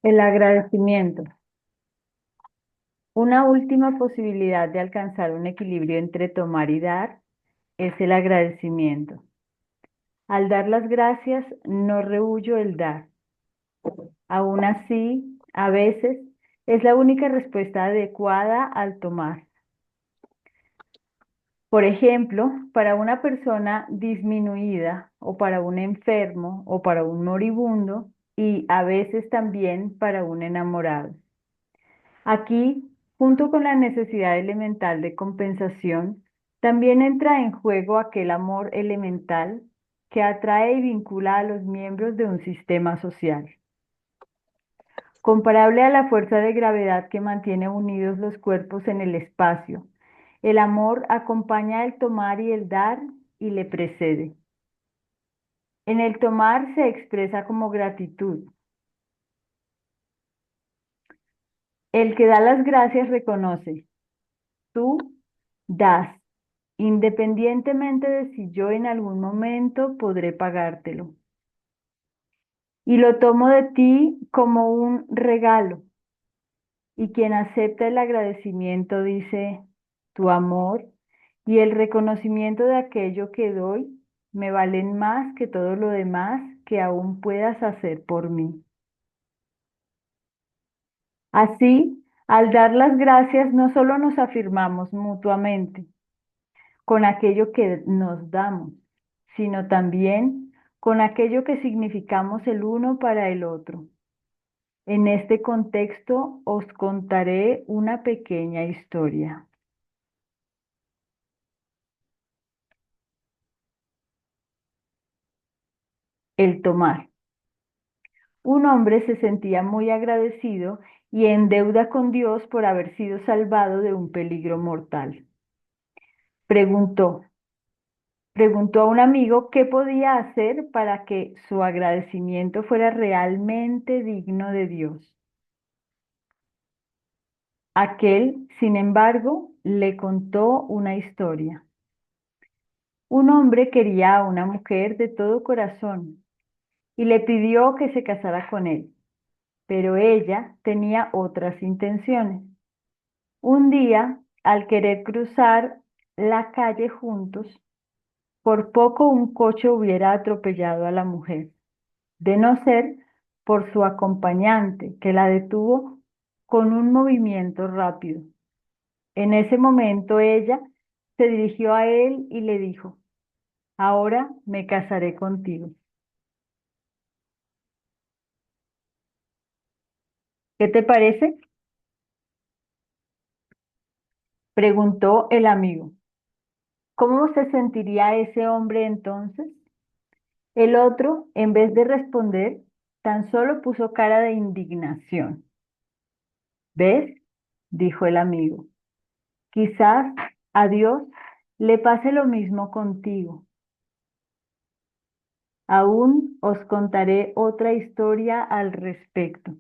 El agradecimiento. Una última posibilidad de alcanzar un equilibrio entre tomar y dar es el agradecimiento. Al dar las gracias, no rehúyo el dar. Aún así, a veces es la única respuesta adecuada al tomar. Por ejemplo, para una persona disminuida o para un enfermo o para un moribundo y a veces también para un enamorado. Aquí, junto con la necesidad elemental de compensación, también entra en juego aquel amor elemental que atrae y vincula a los miembros de un sistema social. Comparable a la fuerza de gravedad que mantiene unidos los cuerpos en el espacio, el amor acompaña el tomar y el dar y le precede. En el tomar se expresa como gratitud. El que da las gracias reconoce, tú das, independientemente de si yo en algún momento podré pagártelo. Y lo tomo de ti como un regalo. Y quien acepta el agradecimiento dice, tu amor y el reconocimiento de aquello que doy me valen más que todo lo demás que aún puedas hacer por mí. Así, al dar las gracias, no solo nos afirmamos mutuamente con aquello que nos damos, sino también con aquello que significamos el uno para el otro. En este contexto os contaré una pequeña historia. El tomar. Un hombre se sentía muy agradecido y en deuda con Dios por haber sido salvado de un peligro mortal. Preguntó, preguntó a un amigo qué podía hacer para que su agradecimiento fuera realmente digno de Dios. Aquel, sin embargo, le contó una historia. Un hombre quería a una mujer de todo corazón y le pidió que se casara con él, pero ella tenía otras intenciones. Un día, al querer cruzar la calle juntos, por poco un coche hubiera atropellado a la mujer, de no ser por su acompañante, que la detuvo con un movimiento rápido. En ese momento ella se dirigió a él y le dijo, ahora me casaré contigo. ¿Qué te parece? Preguntó el amigo. ¿Cómo se sentiría ese hombre entonces? El otro, en vez de responder, tan solo puso cara de indignación. ¿Ves? Dijo el amigo. Quizás a Dios le pase lo mismo contigo. Aún os contaré otra historia al respecto.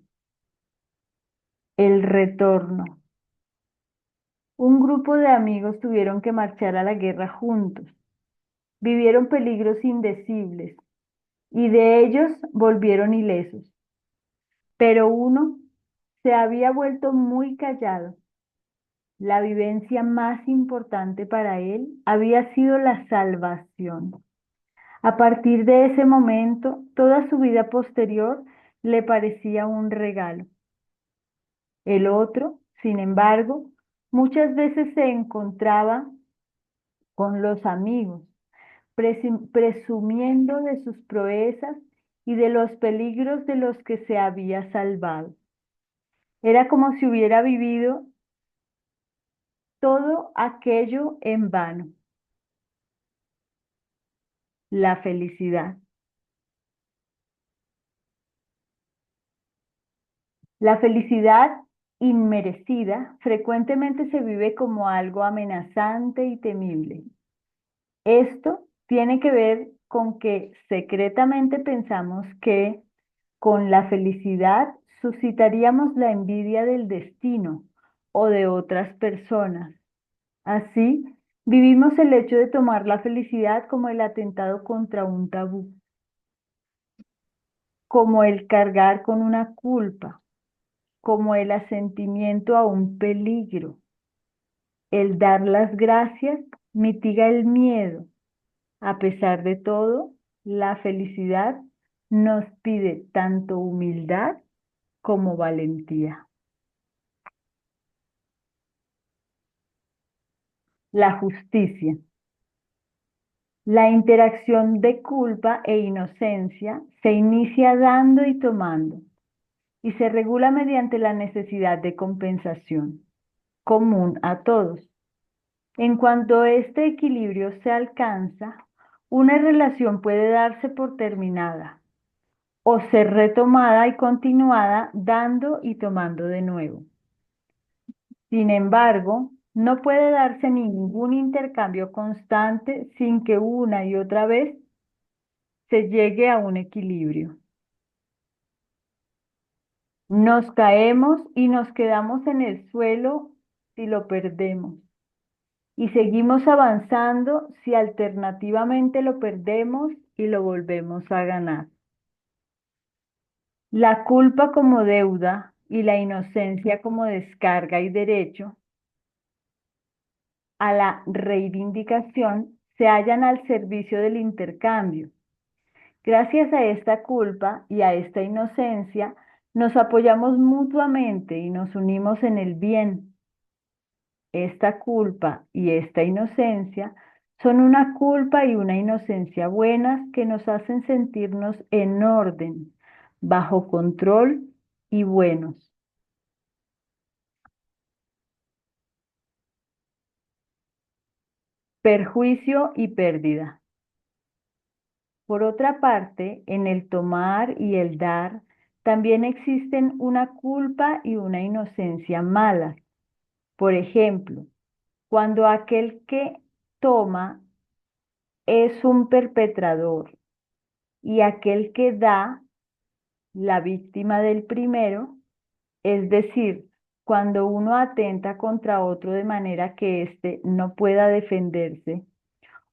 El retorno. Un grupo de amigos tuvieron que marchar a la guerra juntos. Vivieron peligros indecibles y de ellos volvieron ilesos. Pero uno se había vuelto muy callado. La vivencia más importante para él había sido la salvación. A partir de ese momento, toda su vida posterior le parecía un regalo. El otro, sin embargo, muchas veces se encontraba con los amigos, presumiendo de sus proezas y de los peligros de los que se había salvado. Era como si hubiera vivido todo aquello en vano. La felicidad. La felicidad inmerecida frecuentemente se vive como algo amenazante y temible. Esto tiene que ver con que secretamente pensamos que con la felicidad suscitaríamos la envidia del destino o de otras personas. Así, vivimos el hecho de tomar la felicidad como el atentado contra un tabú, como el cargar con una culpa. como el asentimiento a un peligro. El dar las gracias mitiga el miedo. A pesar de todo, la felicidad nos pide tanto humildad como valentía. La justicia. La interacción de culpa e inocencia se inicia dando y tomando y se regula mediante la necesidad de compensación, común a todos. En cuanto este equilibrio se alcanza, una relación puede darse por terminada o ser retomada y continuada dando y tomando de nuevo. Sin embargo, no puede darse ningún intercambio constante sin que una y otra vez se llegue a un equilibrio. Nos caemos y nos quedamos en el suelo si lo perdemos. Y seguimos avanzando si alternativamente lo perdemos y lo volvemos a ganar. La culpa como deuda y la inocencia como descarga y derecho a la reivindicación se hallan al servicio del intercambio. Gracias a esta culpa y a esta inocencia, nos apoyamos mutuamente y nos unimos en el bien. Esta culpa y esta inocencia son una culpa y una inocencia buenas que nos hacen sentirnos en orden, bajo control y buenos. Perjuicio y pérdida. Por otra parte, en el tomar y el dar, también existen una culpa y una inocencia malas. Por ejemplo, cuando aquel que toma es un perpetrador y aquel que da, la víctima del primero, es decir, cuando uno atenta contra otro de manera que éste no pueda defenderse,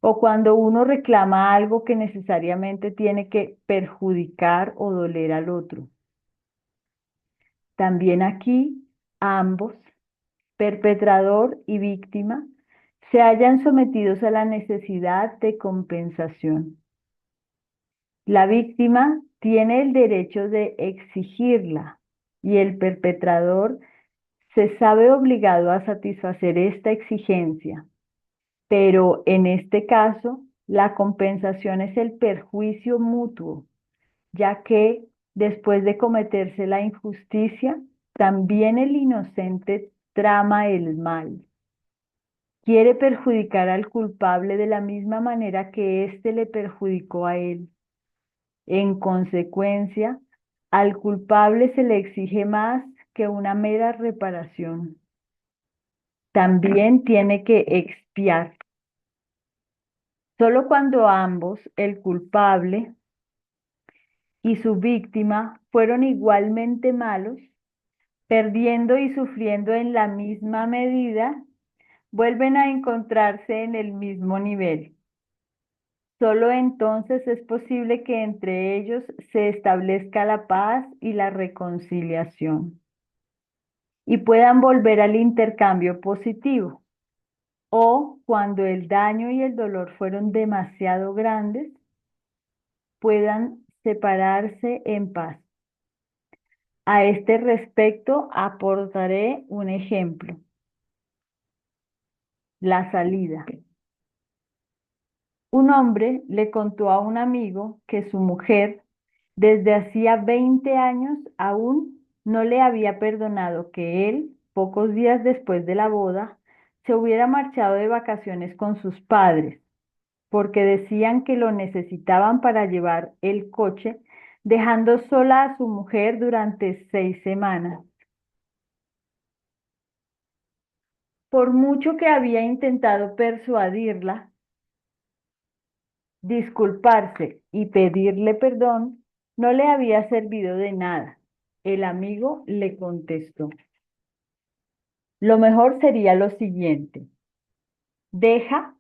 o cuando uno reclama algo que necesariamente tiene que perjudicar o doler al otro. También aquí, ambos, perpetrador y víctima, se hallan sometidos a la necesidad de compensación. La víctima tiene el derecho de exigirla y el perpetrador se sabe obligado a satisfacer esta exigencia, pero en este caso la compensación es el perjuicio mutuo, ya que después de cometerse la injusticia, también el inocente trama el mal. Quiere perjudicar al culpable de la misma manera que éste le perjudicó a él. En consecuencia, al culpable se le exige más que una mera reparación. También tiene que expiar. Solo cuando ambos, el culpable y su víctima, fueron igualmente malos, perdiendo y sufriendo en la misma medida, vuelven a encontrarse en el mismo nivel. Solo entonces es posible que entre ellos se establezca la paz y la reconciliación y puedan volver al intercambio positivo. O cuando el daño y el dolor fueron demasiado grandes, puedan separarse en paz. A este respecto aportaré un ejemplo. La salida. Un hombre le contó a un amigo que su mujer, desde hacía 20 años, aún no le había perdonado que él, pocos días después de la boda, se hubiera marchado de vacaciones con sus padres, porque decían que lo necesitaban para llevar el coche, dejando sola a su mujer durante 6 semanas. Por mucho que había intentado persuadirla, disculparse y pedirle perdón, no le había servido de nada. El amigo le contestó: lo mejor sería lo siguiente: deja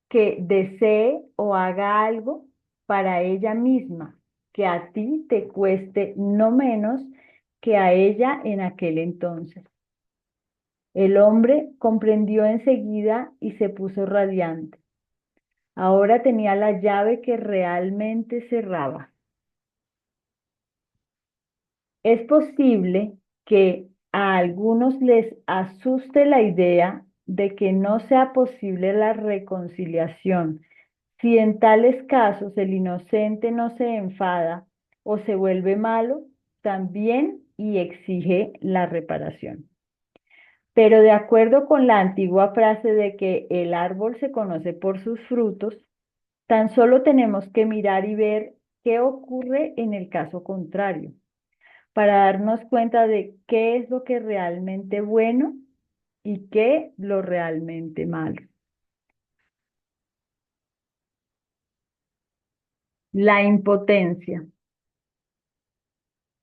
que desee o haga algo para ella misma, que a ti te cueste no menos que a ella en aquel entonces. El hombre comprendió enseguida y se puso radiante. Ahora tenía la llave que realmente cerraba. Es posible que a algunos les asuste la idea de que no sea posible la reconciliación si en tales casos el inocente no se enfada o se vuelve malo también y exige la reparación. Pero de acuerdo con la antigua frase de que el árbol se conoce por sus frutos, tan solo tenemos que mirar y ver qué ocurre en el caso contrario para darnos cuenta de qué es lo que es realmente bueno y qué lo realmente malo. La impotencia.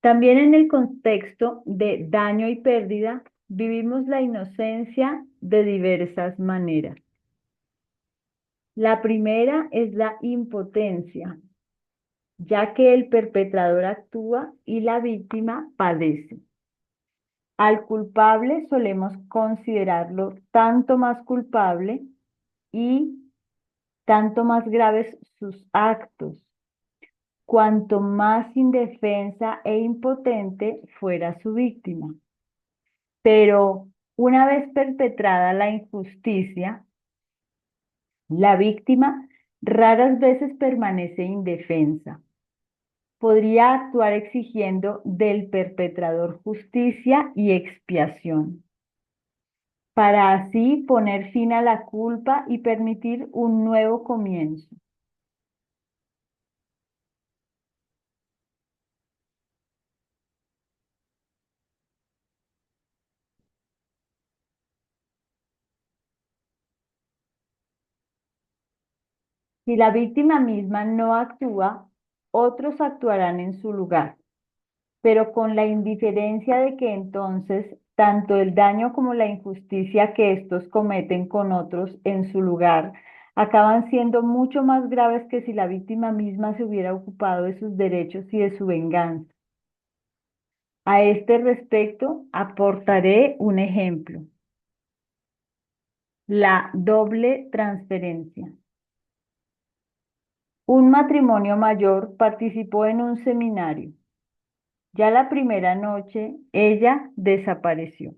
También en el contexto de daño y pérdida, vivimos la inocencia de diversas maneras. La primera es la impotencia, ya que el perpetrador actúa y la víctima padece. Al culpable solemos considerarlo tanto más culpable y tanto más graves sus actos, cuanto más indefensa e impotente fuera su víctima. Pero una vez perpetrada la injusticia, la víctima raras veces permanece indefensa. Podría actuar exigiendo del perpetrador justicia y expiación, para así poner fin a la culpa y permitir un nuevo comienzo. Si la víctima misma no actúa, otros actuarán en su lugar, pero con la indiferencia de que entonces tanto el daño como la injusticia que estos cometen con otros en su lugar acaban siendo mucho más graves que si la víctima misma se hubiera ocupado de sus derechos y de su venganza. A este respecto, aportaré un ejemplo: la doble transferencia. Un matrimonio mayor participó en un seminario. Ya la primera noche, ella desapareció.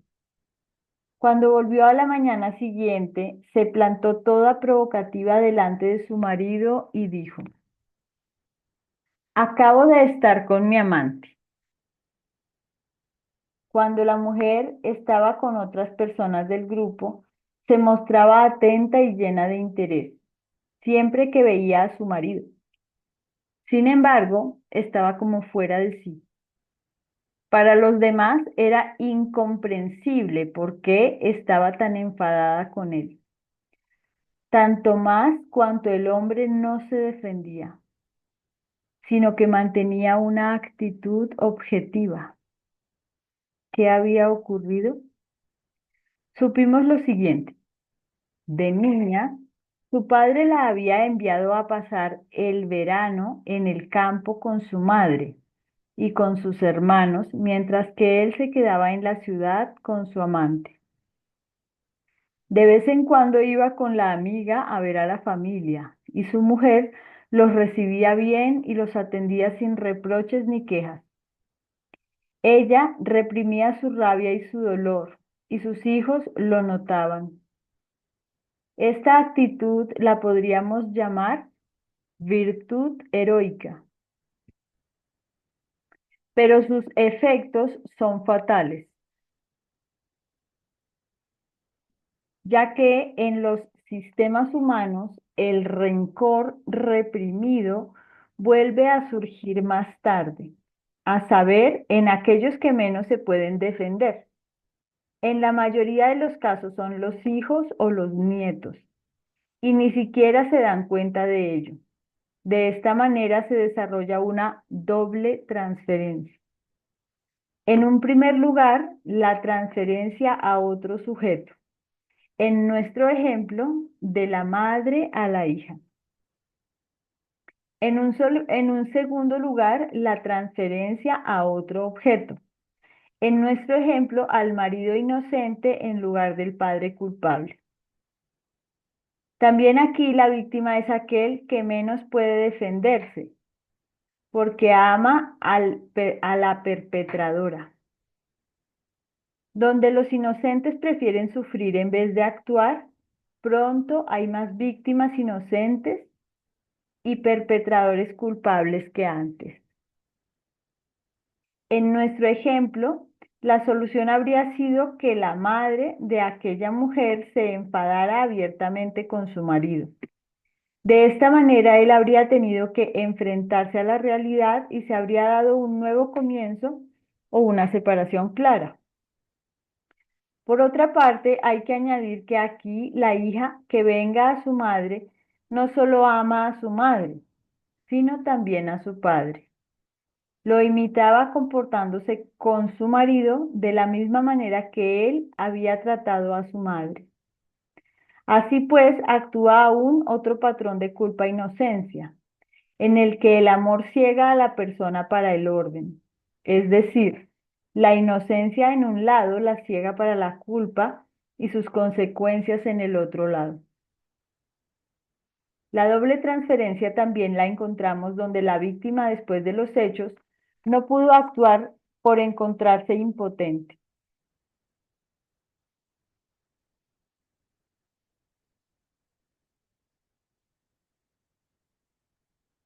Cuando volvió a la mañana siguiente, se plantó toda provocativa delante de su marido y dijo: acabo de estar con mi amante. Cuando la mujer estaba con otras personas del grupo, se mostraba atenta y llena de interés, siempre que veía a su marido. Sin embargo, estaba como fuera de sí. Para los demás era incomprensible por qué estaba tan enfadada con él, tanto más cuanto el hombre no se defendía, sino que mantenía una actitud objetiva. ¿Qué había ocurrido? Supimos lo siguiente. De niña, su padre la había enviado a pasar el verano en el campo con su madre y con sus hermanos, mientras que él se quedaba en la ciudad con su amante. De vez en cuando iba con la amiga a ver a la familia, y su mujer los recibía bien y los atendía sin reproches ni quejas. Ella reprimía su rabia y su dolor, y sus hijos lo notaban. Esta actitud la podríamos llamar virtud heroica, pero sus efectos son fatales, ya que en los sistemas humanos el rencor reprimido vuelve a surgir más tarde, a saber, en aquellos que menos se pueden defender. En la mayoría de los casos son los hijos o los nietos, y ni siquiera se dan cuenta de ello. De esta manera se desarrolla una doble transferencia. En un primer lugar, la transferencia a otro sujeto. En nuestro ejemplo, de la madre a la hija. En un segundo lugar, la transferencia a otro objeto. En nuestro ejemplo, al marido inocente en lugar del padre culpable. También aquí la víctima es aquel que menos puede defenderse, porque ama a la perpetradora. Donde los inocentes prefieren sufrir en vez de actuar, pronto hay más víctimas inocentes y perpetradores culpables que antes. En nuestro ejemplo, la solución habría sido que la madre de aquella mujer se enfadara abiertamente con su marido. De esta manera, él habría tenido que enfrentarse a la realidad y se habría dado un nuevo comienzo o una separación clara. Por otra parte, hay que añadir que aquí la hija que venga a su madre no solo ama a su madre, sino también a su padre. Lo imitaba comportándose con su marido de la misma manera que él había tratado a su madre. Así pues, actúa aún otro patrón de culpa e inocencia, en el que el amor ciega a la persona para el orden. Es decir, la inocencia en un lado la ciega para la culpa y sus consecuencias en el otro lado. La doble transferencia también la encontramos donde la víctima después de los hechos no pudo actuar por encontrarse impotente.